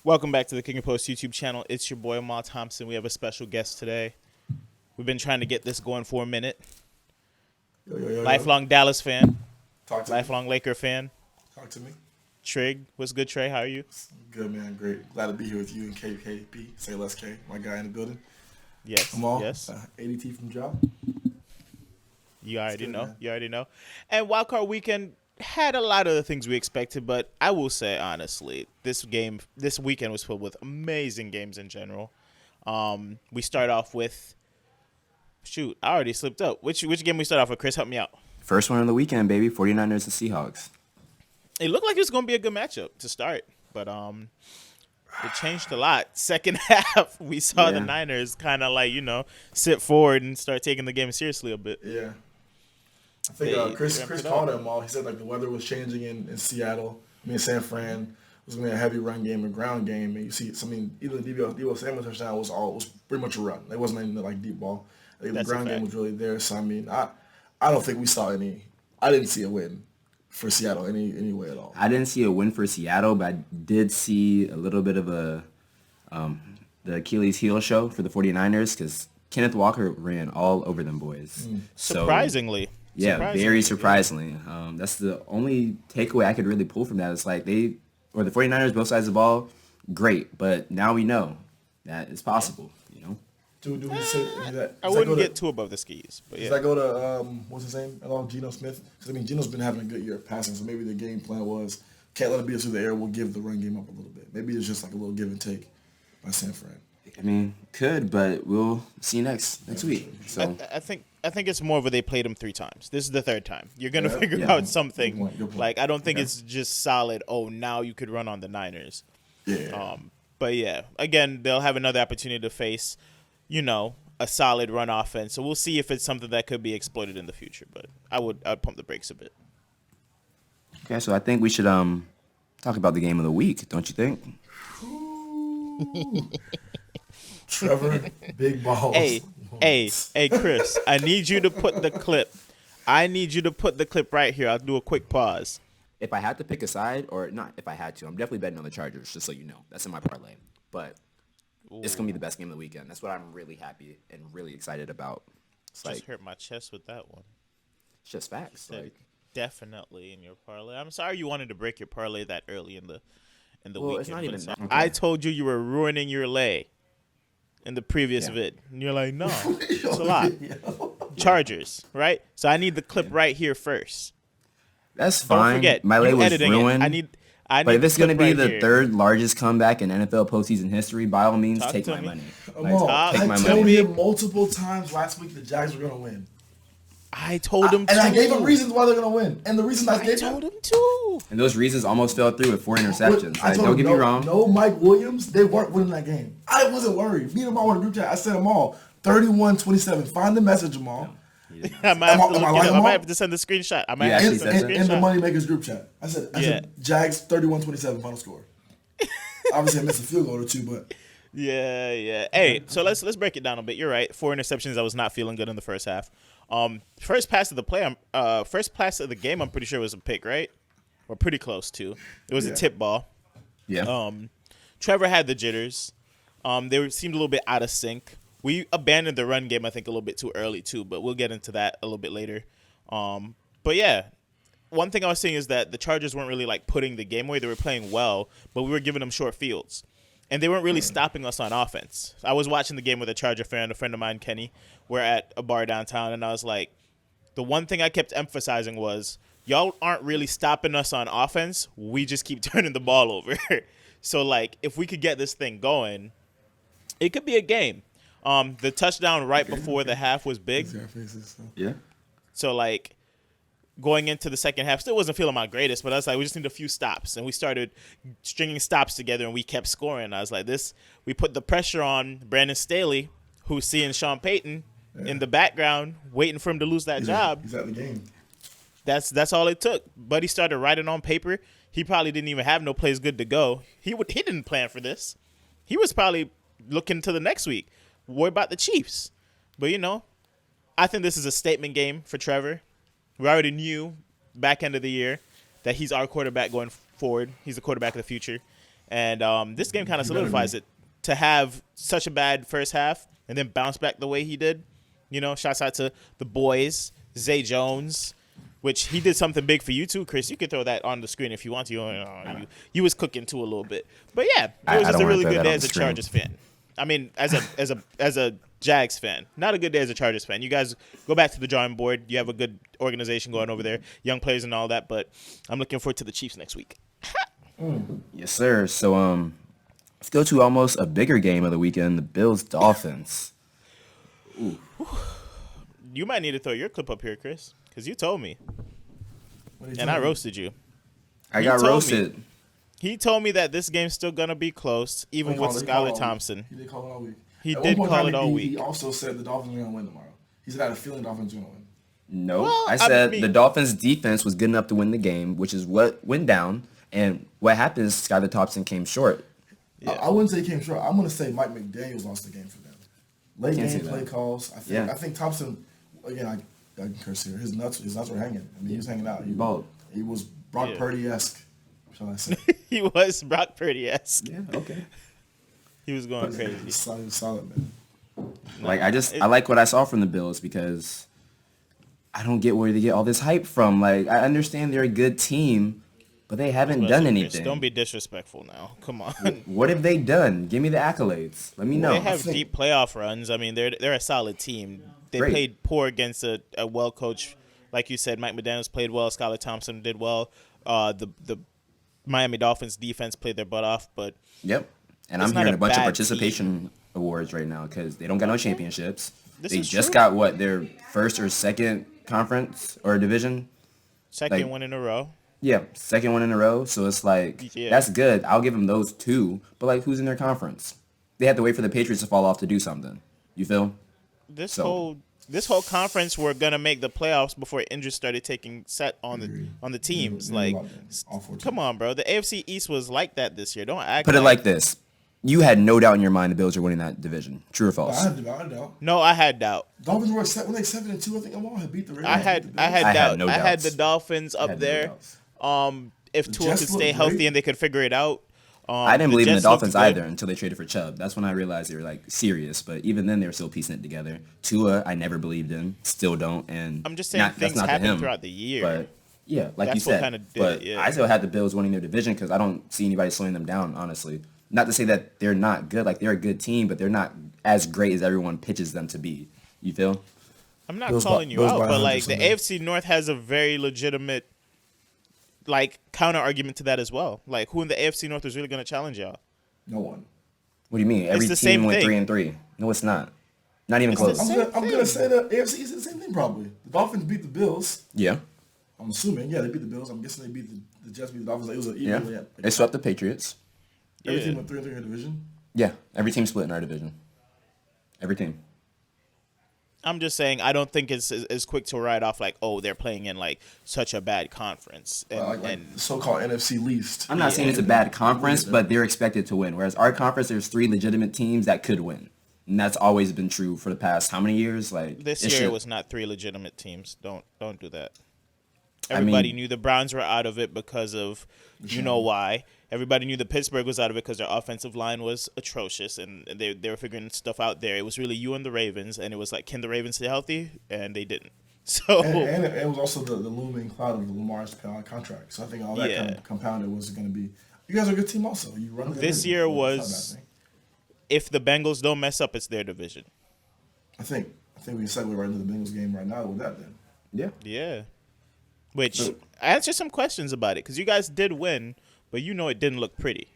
Welcome back to the KickNPost YouTube channel. It's your boy, Ma Thompson. We have a special guest today. We've been trying to get this going for a minute. Yo. Lifelong Dallas fan. Talk to Lifelong Laker fan. Talk to me. Trig. What's good, Trey? How are you? Good, man. Great. Glad to be here with you and KKP. Say less K, my guy in the building. Yes. Come on. Yes. ADT from Job. You already good, know. man. You already know. And Wildcard Weekend had a lot of the things we expected, but I will say, honestly, this weekend was filled with amazing games in general. We start off with, shoot, I already slipped up. Which game we start off with? Chris, help me out. First one of the weekend, baby. 49ers and Seahawks. It looked like it was going to be a good matchup to start, but it changed a lot. Second half, we saw the Niners kind of like, sit forward and start taking the game seriously a bit. Yeah. I think Chris called them all. He said like the weather was changing in Seattle. San Fran was going to be a heavy run game and ground game. And you see, even the Debo Samuel touchdown was pretty much a run. It wasn't even like deep ball. The ground game was really there. So I don't think we saw any. I didn't see a win for Seattle any way at all. I didn't see a win for Seattle, but I did see a little bit of the Achilles heel show for the 49ers because Kenneth Walker ran all over them boys. Surprisingly. Very surprisingly. That's the only takeaway I could really pull from that. It's like the 49ers, both sides of the ball, great. But now we know that it's possible, Do we say that? I wouldn't get too above the skis. But Does that go to, what's his name? Geno Smith? Because, Geno's been having a good year of passing, so maybe the game plan was, can't let it be through the air, we'll give the run game up a little bit. Maybe it's just like a little give and take by San Fran. Could, but we'll see next week. So I think it's more of a they played him 3 times. This is the 3rd time. You're going to figure out something. Good point. Like, I don't think it's just solid, now you could run on the Niners. Yeah. But, yeah, again, they'll have another opportunity to face, a solid run offense. So we'll see if it's something that could be exploited in the future. But I'd pump the brakes a bit. okay, so I think we should talk about the game of the week, don't you think? Trevor, big balls. Hey, Chris, I need you to put the clip. Right here. I'll do a quick pause. If I had to pick a side, or not if I had to, I'm definitely betting on the Chargers, just so you know. That's in my parlay. But it's going to be the best game of the weekend. That's what I'm really happy and really excited about. Just hurt my chest with that one. It's just facts. Definitely in your parlay. I'm sorry you wanted to break your parlay that early in the weekend. It's not even that. I told you were ruining your lay in the previous vid. And you're like, no, it's a lot. Chargers, right? So I need the clip right here first. That's fine. Don't forget, my lay was ruined. I need but if it's going to be the here. 3rd largest comeback in NFL postseason history, by all means, take my money. I told him multiple times last week the Jags were going to win. I told him and I gave him reasons why they're going to win. And the reasons I gave told him too. And those reasons almost fell through with 4 interceptions. Don't get me wrong. No Mike Williams, they weren't winning that game. I wasn't worried. Me and them all in the group chat, I said them all. 31-27. Find the message, them all. I might have to send the screenshot. I might have to send the screenshot. In the Moneymakers group chat. I said Jags 31-27 final score. Obviously I missed a field goal or 2, but yeah. Hey, so let's break it down a bit. You're right. 4 interceptions. I was not feeling good in the first half. First pass of the game, I'm pretty sure was a pick, right? Or pretty close to. It was a tip ball. Yeah. Trevor had the jitters. They seemed a little bit out of sync. We abandoned the run game, I think, a little bit too early too, but we'll get into that a little bit later. But yeah, one thing I was saying is that the Chargers weren't really like putting the game away. They were playing well, but we were giving them short fields. And they weren't really stopping us on offense. I was watching the game with a Charger fan, a friend of mine, Kenny. We're at a bar downtown, and I was like, the one thing I kept emphasizing was, y'all aren't really stopping us on offense. We just keep turning the ball over. So, like, if we could get this thing going, it could be a game. The touchdown before the half was big. Yeah. So, like, going into the second half, still wasn't feeling my greatest, but I was like, we just need a few stops. And we started stringing stops together, and we kept scoring. I was like, we put the pressure on Brandon Staley, who's seeing Sean Payton in the background, waiting for him to lose that job. He's at the game. That's all it took. Buddy started writing on paper. He probably didn't even have no plays good to go. He didn't plan for this. He was probably looking to the next week. Worry about the Chiefs. But, I think this is a statement game for Trevor. We already knew back end of the year that he's our quarterback going forward. He's the quarterback of the future. And this game kind of solidifies it to have such a bad first half and then bounce back the way he did. Shouts out to the boys, Zay Jones, which he did something big for you too, Chris. You can throw that on the screen if you want to. You was cooking too a little bit, but yeah, it was just a really good day as a Chargers fan. I mean, as a Jags fan, not a good day as a Chargers fan. You guys go back to the drawing board. You have a good organization going over there, young players and all that. But I'm looking forward to the Chiefs next week. Yes, sir. So let's go to almost a bigger game of the weekend: the Bills-Dolphins. Ooh. You might need to throw your clip up here, Chris, because you told me, and I roasted you. I got roasted. He told me that this game's still gonna be close, even with Skylar Thompson. He did call it all week. He did call it all week. He also said the Dolphins are gonna win tomorrow. He said I had a feeling the Dolphins are gonna win. No, I said the Dolphins' defense was good enough to win the game, which is what went down. And what happened is Skylar Thompson came short. Yeah. I wouldn't say he came short. I'm gonna say Mike McDaniels lost the game for them. Late game play calls. I think Thompson. Again, I can curse here. His nuts were hanging. I mean, he was hanging out. He was Brock Purdy-esque. Shall I say? He was Brock Purdy-esque. Yeah, okay. He was going crazy. He was solid, man. Like I like what I saw from the Bills because I don't get where they get all this hype from. Like I understand they're a good team, but they haven't done anything. Don't be disrespectful now. Come on. What have they done? Give me the accolades. Let me know. They have deep playoff runs. I mean, they're a solid team. They played poor against a well-coached, like you said, Mike McDaniels played well. Skylar Thompson did well. The Miami Dolphins defense played their butt off, but yep. And I'm hearing a bunch of participation awards right now because they don't got no championships. They just got their first or second conference or division. Second one in a row. Yeah, second one in a row. So it's like that's good. I'll give them those two. But like, who's in their conference? They had to wait for the Patriots to fall off to do something. You feel? This whole conference were gonna make the playoffs before injuries started taking set on the teams. Like, come on, bro. The AFC East was like that this year. Don't act. Put it like this: you had no doubt in your mind the Bills are winning that division. True or false? I had doubt. No, I had doubt. Dolphins were 7-2. I think Lamar had beat the Ravens. I had doubt. No I doubts. had the Dolphins up there. If Tua could stay healthy and they could figure it out. I didn't believe in the Dolphins either until they traded for Chubb. That's when I realized they were like serious. But even then, they were still piecing it together. Tua, I never believed in, still don't. And I'm just saying things happen throughout the year. But yeah, like that's you said. What did but it, I still had the Bills winning their division because I don't see anybody slowing them down. Honestly, not to say that they're not good. Like they're a good team, but they're not as great as everyone pitches them to be. You feel? I'm not calling you out, but like the AFC North has a very legitimate counter argument to that as well. Like who in the AFC North is really going to challenge y'all? No one. What do you mean? Every team went 3-3. No, it's not. Not even close. I'm gonna say the AFC East is the same thing probably. The Dolphins beat the Bills. Yeah. I'm assuming. Yeah, they beat the Bills. I'm guessing they beat the Jets, beat the Dolphins. It was an even. They swept the Patriots. Every team went 3-3 in their division. Yeah, every team split in our division. Every team. I'm just saying I don't think it's as quick to write off like, oh, they're playing in like such a bad conference. And the so-called NFC least. I'm not saying it's a bad conference, but they're expected to win. Whereas our conference, there's 3 legitimate teams that could win. And that's always been true for the past how many years? Like this year it was not 3 legitimate teams. Don't do that. Everybody knew the Browns were out of it because of you know why. Everybody knew the Pittsburgh was out of it because their offensive line was atrocious, and they were figuring stuff out there. It was really you and the Ravens, and it was like, can the Ravens stay healthy? And they didn't. So and it was also the looming cloud of Lamar's contract. So I think all that kind of compounded was going to be. You guys are a good team, also. You run this year was. If the Bengals don't mess up, it's their division. I think we can segue right into the Bengals game right now with that. Then. Yeah. Yeah. Which answer some questions about it because you guys did win. But you know it didn't look pretty.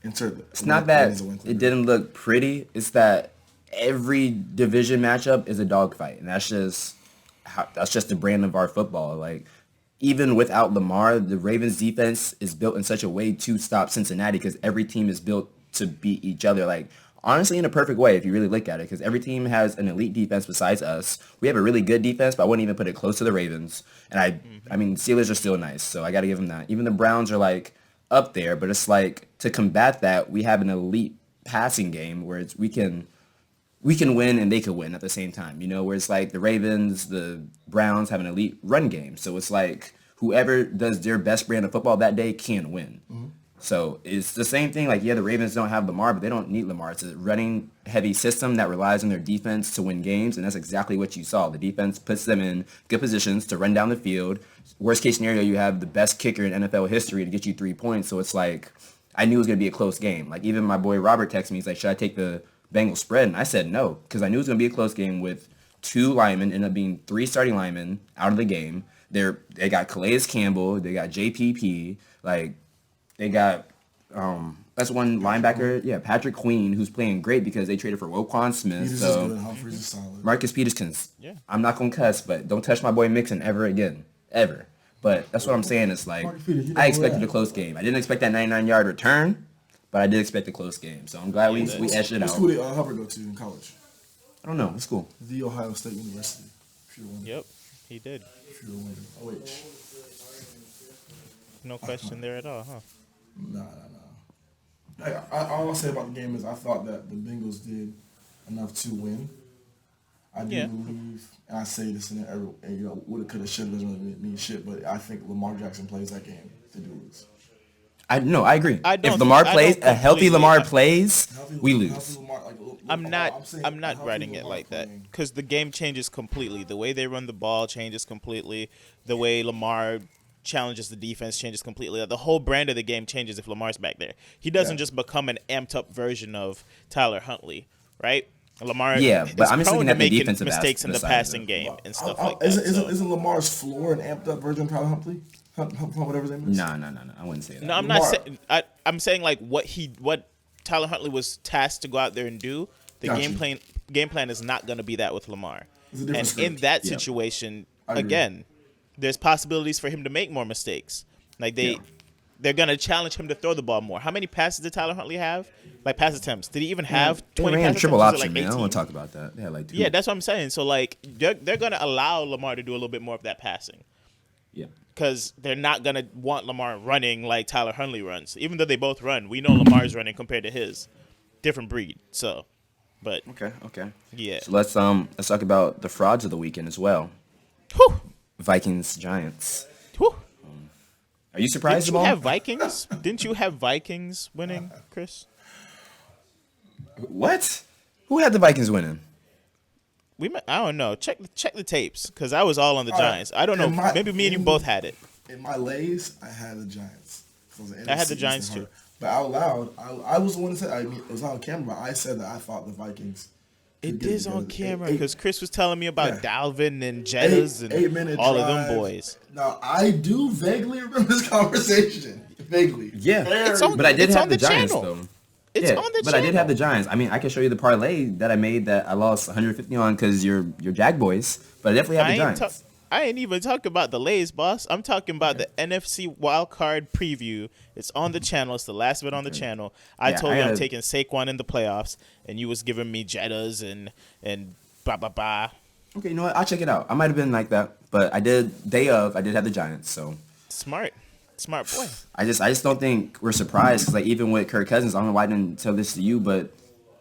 It's not that it didn't look pretty. It's that every division matchup is a dogfight, and that's just the brand of our football. Like even without Lamar, the Ravens defense is built in such a way to stop Cincinnati because every team is built to beat each other. Like honestly, in a perfect way if you really look at it, because every team has an elite defense besides us. We have a really good defense, but I wouldn't even put it close to the Ravens. And I mean, Steelers are still nice, so I got to give them that. Even the Browns are like up there, but it's like to combat that we have an elite passing game where we can win and they could win at the same time, you know, where it's like the Ravens, the Browns have an elite run game, so it's like whoever does their best brand of football that day can win. So it's the same thing. Like, yeah, the Ravens don't have Lamar, but they don't need Lamar. It's a running heavy system that relies on their defense to win games, and that's exactly what you saw. The defense puts them in good positions to run down the field. Worst case scenario, you have the best kicker in NFL history to get you 3 points. So it's like, I knew it was going to be a close game. Like, even my boy Robert texted me. He's like, should I take the Bengals spread? And I said no, because I knew it was going to be a close game with 2 linemen, ended up being 3 starting linemen out of the game. They got Calais Campbell. They got JPP. Like, they got that's one linebacker, Patrick Queen, who's playing great because they traded for Roquan Smith. Peters is good. Humphreys is solid. Marcus Peters I'm not gonna cuss, but don't touch my boy Mixon ever again, ever. But that's what I'm saying. It's like I expected a close game. I didn't expect that 99-yard return, but I did expect a close game. So I'm glad we edged it out. What school did Hubbard go to in college? I don't know. It's cool. The Ohio State University. Yep, he did. OH. No question there at all, huh? Nah. All I'll say about the game is I thought that the Bengals did enough to win. I do believe, and I say this in every, woulda, coulda, shoulda doesn't really mean shit, but I think Lamar Jackson plays that game. They do lose. I agree. If Lamar plays, a healthy Lamar plays, we lose. I'm not writing it like that because the game changes completely. The way they run the ball changes completely. The way Lamar challenges the defense changes completely. The whole brand of the game changes if Lamar's back there. He doesn't just become an amped up version of Tyler Huntley, right? Lamar but I'm just looking at the making defensive mistakes in the passing game and stuff like that. Isn't Lamar's floor an amped up version of Tyler Huntley? Whatever his name is? No. I wouldn't say that. No, I'm not saying. I'm saying like what Tyler Huntley was tasked to go out there and do. The game plan is not going to be that with Lamar. And script. In that situation, again, there's possibilities for him to make more mistakes. Like they're going to challenge him to throw the ball more. How many passes did Tyler Huntley have? Like pass attempts. Did he even have 20 pass attempts? Triple option, like man. I don't want to talk about that. They had like 2. Yeah, that's what I'm saying. So like they're going to allow Lamar to do a little bit more of that passing. Yeah. Because they're not going to want Lamar running like Tyler Huntley runs. Even though they both run, we know Lamar's running compared to his. Different breed. So, but okay. Yeah. So let's talk about the frauds of the weekend as well. Whew. Vikings Giants. Whew. Are you surprised about? Didn't you have Vikings winning, Chris? What? Who had the Vikings winning? I don't know. Check the tapes because I was all on the Giants. I don't know. Maybe me and you both had it. In my lays, I had the Giants. I had the Giants too. But out loud, I was the one that said. I mean, it was on camera. I said that I thought the Vikings. It is on camera because Chris was telling me about Dalvin and Jettas and all of them boys. Now I do vaguely remember this conversation. Vaguely. Yeah, but I did have the Giants though. It's on the channel. I did have the Giants. I mean, I can show you the parlay that I made that I lost 150 on because you're Jag boys, but I definitely have the Giants. I ain't even talking about the Lays, boss. I'm talking about the NFC wildcard preview. It's on the channel. It's the last bit on the channel. I told you I'm taking Saquon in the playoffs, and you was giving me Jettas and blah, blah, blah. Okay, you know what? I'll check it out. I might have been like that, but I did have the Giants, so. Smart boy. I just don't think we're surprised because like even with Kirk Cousins, I don't know why I didn't tell this to you, but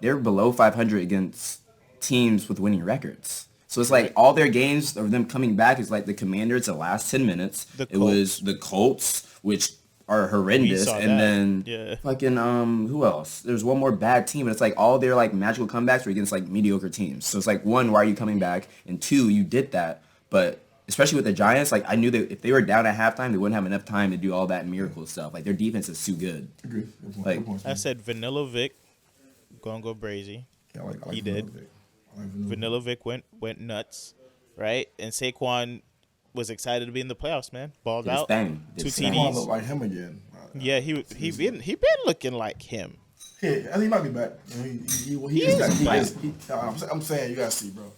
they're below 500 against teams with winning records. So it's like all their games of them coming back is like the Commanders the last 10 minutes. It was the Colts, which are horrendous, and then fucking who else? There's one more bad team, and it's like all their like magical comebacks were against like mediocre teams. So it's like one, why are you coming back? And 2, you did that, but especially with the Giants, like I knew that if they were down at halftime, they wouldn't have enough time to do all that miracle stuff. Like their defense is too good. Agreed. Like I said, Vanilla Vic gonna go crazy. Yeah, I like he did. Vanilla Vic went nuts, right? And Saquon was excited to be in the playoffs, man. Balled out. 2 TDs. Look like him again. Yeah, he been looking like him. Yeah, I think he might be back. He is back. I'm saying you gotta see, bro.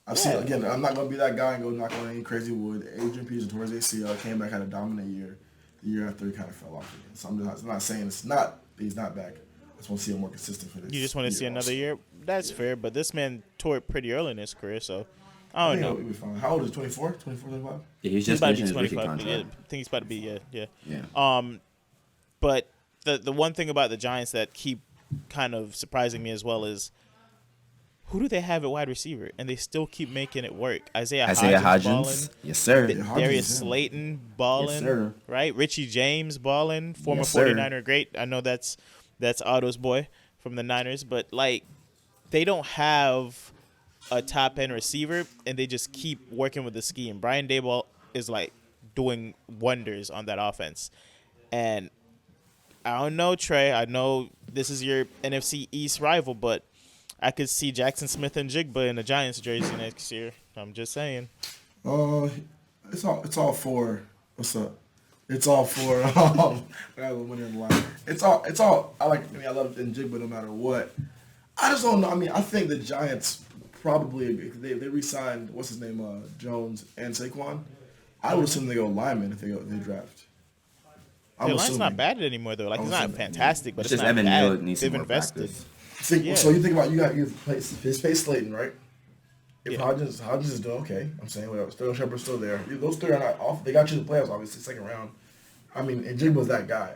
I've seen again. I'm not gonna be that guy and go knock on any crazy wood. Adrian Peterson towards ACL came back, had a dominant year. The year after he kind of fell off again. So I'm not saying he's not back. I just want to see him more consistent for this. You just want to see another year? That's fair, but this man tore it pretty early in his career, so I don't know. He'll be fine. How old is he? 24, 25? Yeah, he's about to be 25. Yeah, I think he's about to be, yeah. But the one thing about the Giants that keep kind of surprising me as well is who do they have at wide receiver? And they still keep making it work. Isaiah Hodgins. Balling. Yes, sir. Darius Slayton balling. Yes, sir. Right? Richie James balling. Former Yes, sir. 49er great. I know that's Otto's boy from the Niners. But, like, they don't have a top-end receiver, and they just keep working with the scheme. Brian Daboll is, like, doing wonders on that offense. And I don't know, Trey. I know this is your NFC East rival, but I could see Jackson Smith and Jigba in the Giants jersey next year. I'm just saying. It's all for what's up? It's all for I got a winner in the line. It's all I love Njigba no matter what. I just don't know. I mean, I think the Giants probably they re-signed what's his name, Jones and Saquon. I would assume they go lineman if they draft. The line's not bad anymore though. Like it's not fantastic, but it's just not Evan bad. Neal needs They've some more invested. practice. So you think about you face Slayton, right? If Yeah. Hodgins is doing okay, I'm saying whatever. Sterling Shepard's still there. Those three are not off. They got you in the playoffs, obviously, second round. I mean, and Jigba's that guy.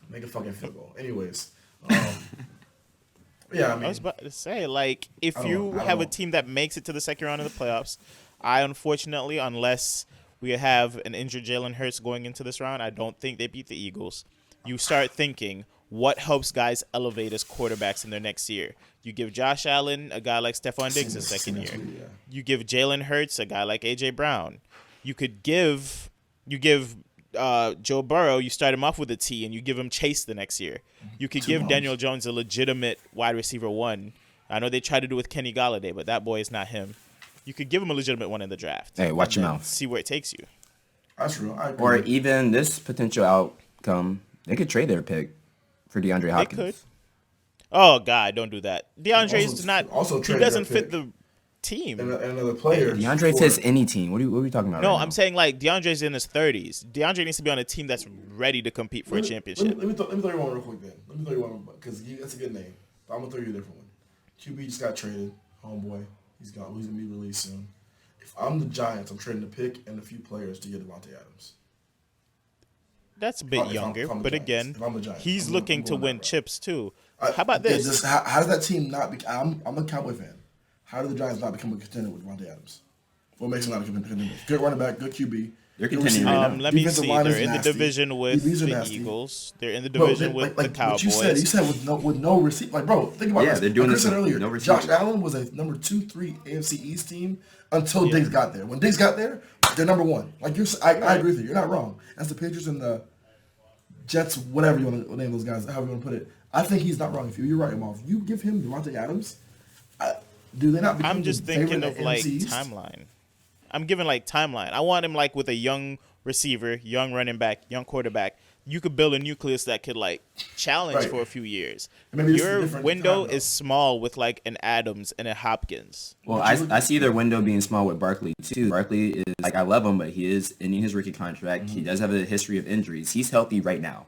Make a fucking field goal. Anyways, yeah, I mean, I was about to say, like, if I you don't have a know. team that makes it to the second round of the playoffs, I unfortunately, unless we have an injured Jalen Hurts going into this round, I don't think they beat the Eagles. You start thinking, what helps guys elevate as quarterbacks in their next year? You give Josh Allen a guy like Stephon Diggs a second year. yeah. You give Jalen Hurts a guy like A.J. Brown. You give Joe Burrow, you start him off with a T, and you give him Chase the next year. You could give Daniel Jones a legitimate wide receiver one. I know they tried to do with Kenny Galladay, but that boy is not him. You could give him a legitimate one in the draft. Hey, watch and your then mouth. See where it takes you. That's real. I agree. Or even this potential outcome, they could trade their pick for DeAndre Hopkins. They could. Oh God, don't do that. DeAndre Also- is not. also He trade doesn't their fit pick. the team. and another player. DeAndre for- fits any team. What are we talking about? No, right I'm now? saying like DeAndre's in his 30s. DeAndre needs to be on a team that's ready to compete for a championship. Let me throw you one real quick then. Let me throw you one because that's a good name. But I'm gonna throw you a different one. QB just got traded. Homeboy, he's gone. He's gonna be released soon. If I'm the Giants, I'm trading the pick and a few players to get Devontae Adams. That's a bit If I'm younger, the but Giants. again, If I'm the Giants, he's I'm looking going to win that route. chips too. How about this? How does that team not be? I'm a Cowboy fan. How do the Giants not become a contender with Devontae Adams? What makes them not a contender? Good running back, good QB. They're good contending receiver. right now. Let me Defensive see. line is They're in the nasty. division with DBs are the nasty. Eagles. They're in the Bro, division with the what Cowboys. you said with no receiver. Like, bro, think about Yeah, this. they're doing Chris this said with earlier. no receivers. Josh Allen was a number 2-3 AFC East team until Diggs got there. When Diggs got there, they're number one. Like I agree with you. You're not wrong. That's the Patriots and the Jets, whatever you want to name those guys, however you want to put it. I think he's not wrong. You're right, Amal. If you give him Devontae Adams, do they not become I'm just the favorite thinking in of the like NFC East? timeline. I'm giving like timeline. I want him like with a young receiver, young running back, young quarterback. You could build a nucleus that could like challenge Right. for a few years. Maybe this is Your different window time, though. is small with like an Adams and a Hopkins. Well, I see their window being small with Barkley too. Barkley is like, I love him, but he is ending his rookie contract. He does have a history of injuries. He's healthy right now.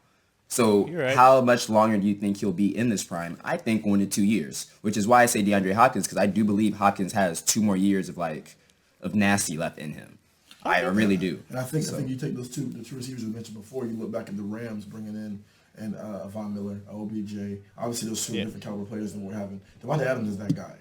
So You're right. how much longer do you think he'll be in this prime? I think 1 to 2 years, which is why I say DeAndre Hopkins, because I do believe Hopkins has 2 more years of nasty left in him. I really do. And I think you take the two receivers you mentioned before. You look back at the Rams bringing in and Von Miller, OBJ. Obviously, those two are different caliber players than we're having. Devontae Adams is that guy.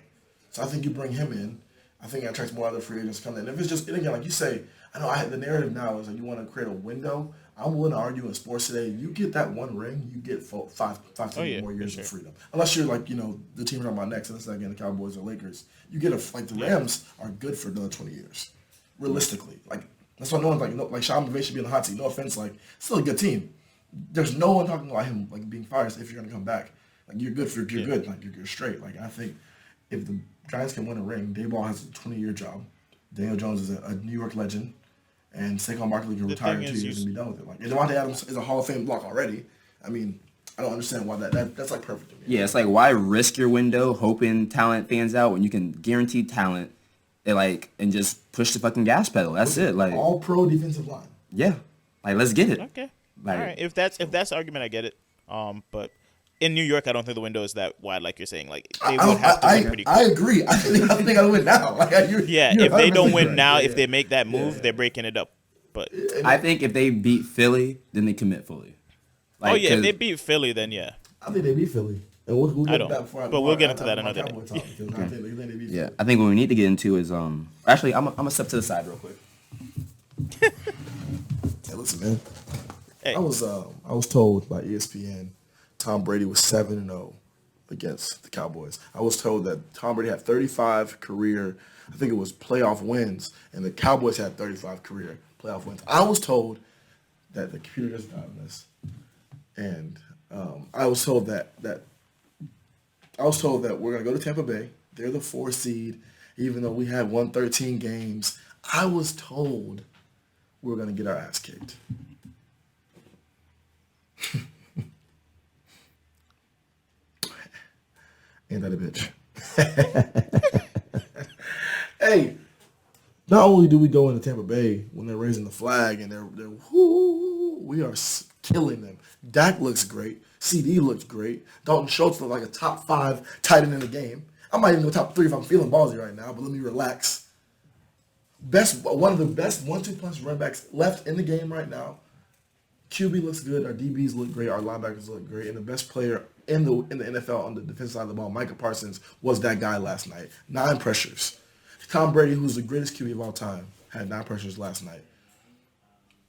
So I think you bring him in. I think it attracts more other free agents to come in. If it's just, and again, like you say, I know the narrative now is like you want to create a window. I'm willing to argue in sports today. You get that one ring, you get five to more years of freedom. Unless you're like, the team we're talking about next, and this is again the Cowboys or Lakers. You get the Rams are good for another 20 years. Realistically, like that's why no one's like Sean McVay should be on the hot seat. No offense, like still a good team. There's no one talking about him like being fired if you're gonna come back. Like you're good good. Like you're straight. Like I think if the Giants can win a ring, Dayball has a 20-year job. Daniel Jones is a New York legend, and Saquon Barkley can retire in 2 years and be done with it. Like and Devontae Adams is a Hall of Fame block already. I mean, I don't understand why that's like perfect to me. Yeah, it's like, why risk your window hoping talent fans out when you can guarantee talent and just push the fucking gas pedal. That's it. Like, all pro defensive line. yeah, like, let's get it. Okay. Like, All right. If that's the argument, I get it. But in New York, I don't think the window is that wide, like you're saying. Like they would have to win pretty quick. I agree. I think I'll win now. Like, you're If they don't 100% win right. now, Yeah. if they make that move, they're breaking it up. But I think if they beat Philly, then they commit fully. Like, if 'cause they beat Philly, then yeah. I think they beat Philly. And we'll I get don't. that before. But we'll get into that my another Cowboy day. talk, because I think they beat Yeah, I think what we need to get into is actually I'm gonna step to the side real quick. Hey, listen, man. Hey. I was told by ESPN Tom Brady was 7-0 against the Cowboys. I was told that Tom Brady had 35 career, I think it was playoff wins, and the Cowboys had 35 career playoff wins. I was told that the computer doesn't have this, and I was told that we're gonna go to Tampa Bay. They're the 4 seed, even though we had 113 games. I was told we were gonna get our ass kicked. Ain't that a bitch? Hey, not only do we go into Tampa Bay when they're raising the flag and they're whoo, we are killing them. Dak looks great. CD looks great. Dalton Schultz looks like a top 5 tight end in the game. I might even go top 3 if I'm feeling ballsy right now, but let me relax. One of the best 1-2 punch running backs left in the game right now. QB looks good. Our DBs look great. Our linebackers look great. And the best player in the NFL on the defensive side of the ball, Micah Parsons, was that guy last night. 9 pressures. Tom Brady, who's the greatest QB of all time, had 9 pressures last night.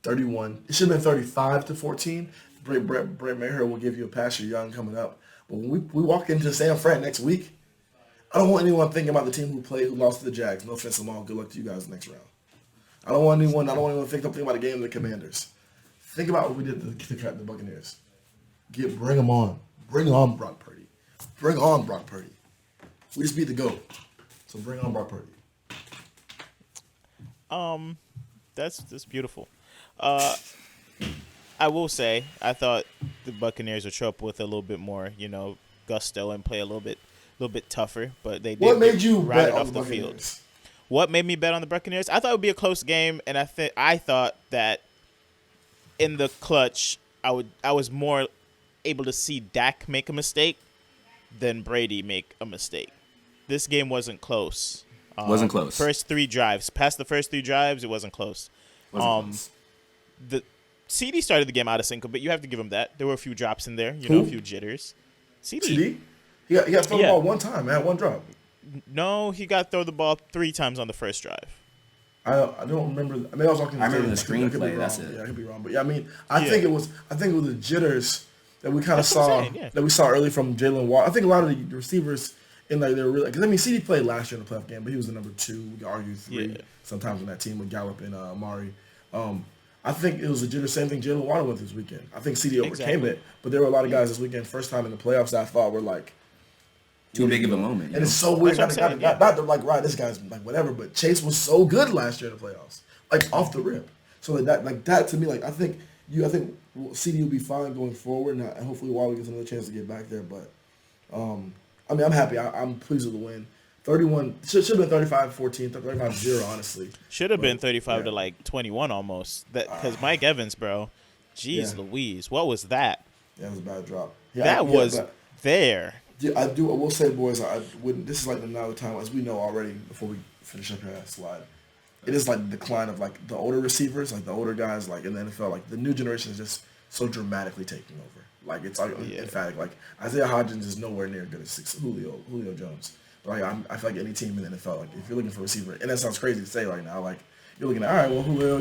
31. It should have been 35-14. Brett Maher will give you a pass. You're young coming up. But when we walk into San Fran next week, I don't want anyone thinking about the team who lost to the Jags. No offense, Amal. Good luck to you guys next round. I don't want anyone thinking about the game of the Commanders. Think about what we did to the Buccaneers. Bring them on. Bring on Brock Purdy. Bring on Brock Purdy. We just beat the GOAT. So bring on Brock Purdy. That's beautiful. I will say I thought the Buccaneers would show up with a little bit more, gusto and play a little bit tougher, but they did. What made you bet off on the the Buccaneers? field. What made me bet on the Buccaneers? I thought it would be a close game, and I thought that in the clutch, I was more able to see Dak make a mistake than Brady make a mistake. This game wasn't close. Wasn't close. First 3 drives. Past the first 3 drives, it wasn't close. Close. The CD started the game out of sync, but you have to give him that. There were a few drops in there, a few jitters. CD? He got thrown the ball one time, man. One drop. No, he got throw the ball 3 times on the first drive. I don't remember. I mean, I was talking. I remember the I screenplay. could be That's wrong. it. Yeah, I could be wrong, but yeah, I think it was the jitters that we kind of That's what saw I'm saying, yeah. that we saw early from Jalen Watt. I think a lot of the receivers in they were really because CD played last year in the playoff game, but he was the number 2. We could argue 3 sometimes on that team with Gallup and Amari. I think it was a jitter. Same thing Jalen Watt went this weekend. I think CD overcame it, but there were a lot of guys this weekend, first time in the playoffs, that I thought were like. Too big of a moment. And it's so weird. Not to right, this guy's like whatever, but Chase was so good last year in the playoffs, like off the rip. So that to me, I think CD will be fine going forward, and hopefully Waddle gets another chance to get back there. But I'm happy. I'm pleased with the win. 31 should have been 35-14, 35-0, honestly. Should have been 35 to 21 almost. Because Mike Evans, bro, jeez Louise, what was that? Yeah, it was a bad drop. There. Yeah, I will say, boys, I wouldn't. This is another time, as we know already. Before we finish up here that slide, it is the decline of the older receivers, the older guys, in the NFL. The new generation is just so dramatically taking over. It's emphatic. Isaiah Hodgins is nowhere near good as Julio Jones. But I feel like any team in the NFL, if you're looking for a receiver, and that sounds crazy to say right now, you're looking at, all right, well, Julio,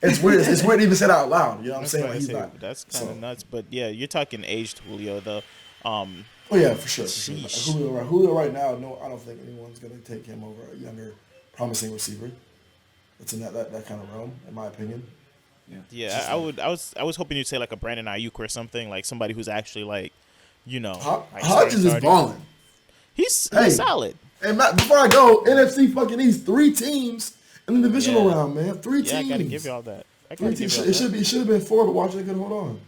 It's weird. It's weird to even say it out loud. You know what I'm saying? He's not. That's kind of nuts. But yeah, you're talking aged Julio though. Oh yeah, for sure. Julio right now, no, I don't think anyone's gonna take him over a younger, promising receiver. It's in that kind of realm, in my opinion. Yeah, I was hoping you'd say a Brandon Ayuk or something, somebody who's actually Hodgins is balling. He's solid. And Matt, before I go, NFC fucking East, 3 teams in the divisional round, man. 3 teams. Yeah, I gotta give you all that. It should have been 4, but Washington couldn't hold on.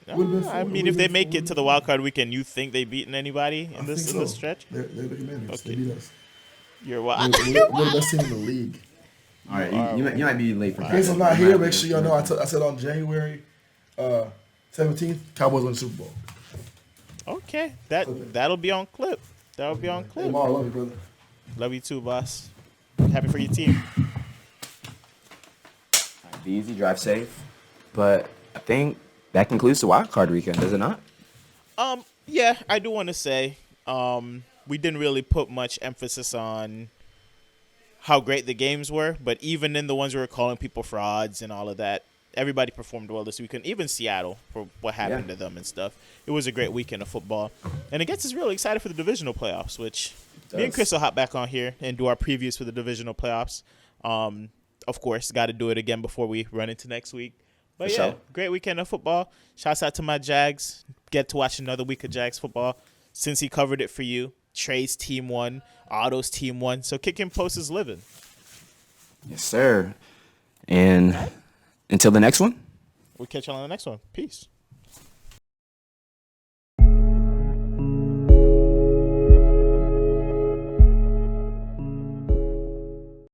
I mean, if they make it to the wild card weekend, you think they beaten anybody in this stretch? They're the Commanders. Okay. They beat us. You're what? We're the best team in the league. All right, you might be late for In case I'm not here, make sure y'all know I said on January 17th, Cowboys win the Super Bowl. Okay, that'll be on clip. That'll be on clip. Hey, Mar, love you, brother. Love you too, boss. Happy for your team. Be easy, drive safe. But I think that concludes the wild card weekend, does it not? Yeah, I do want to say we didn't really put much emphasis on how great the games were, but even in the ones we were calling people frauds and all of that, everybody performed well this weekend, even Seattle for what happened to them and stuff. It was a great weekend of football, and it gets us really excited for the divisional playoffs, which me and Chris will hop back on here and do our previews for the divisional playoffs. Of course, got to do it again before we run into next week. But great weekend of football. Shouts out to my Jags. Get to watch another week of Jags football. Since he covered it for you, Trey's team won, Otto's team won. So KickNPost is living. Yes, sir. And until the next one. We'll catch you on the next one. Peace.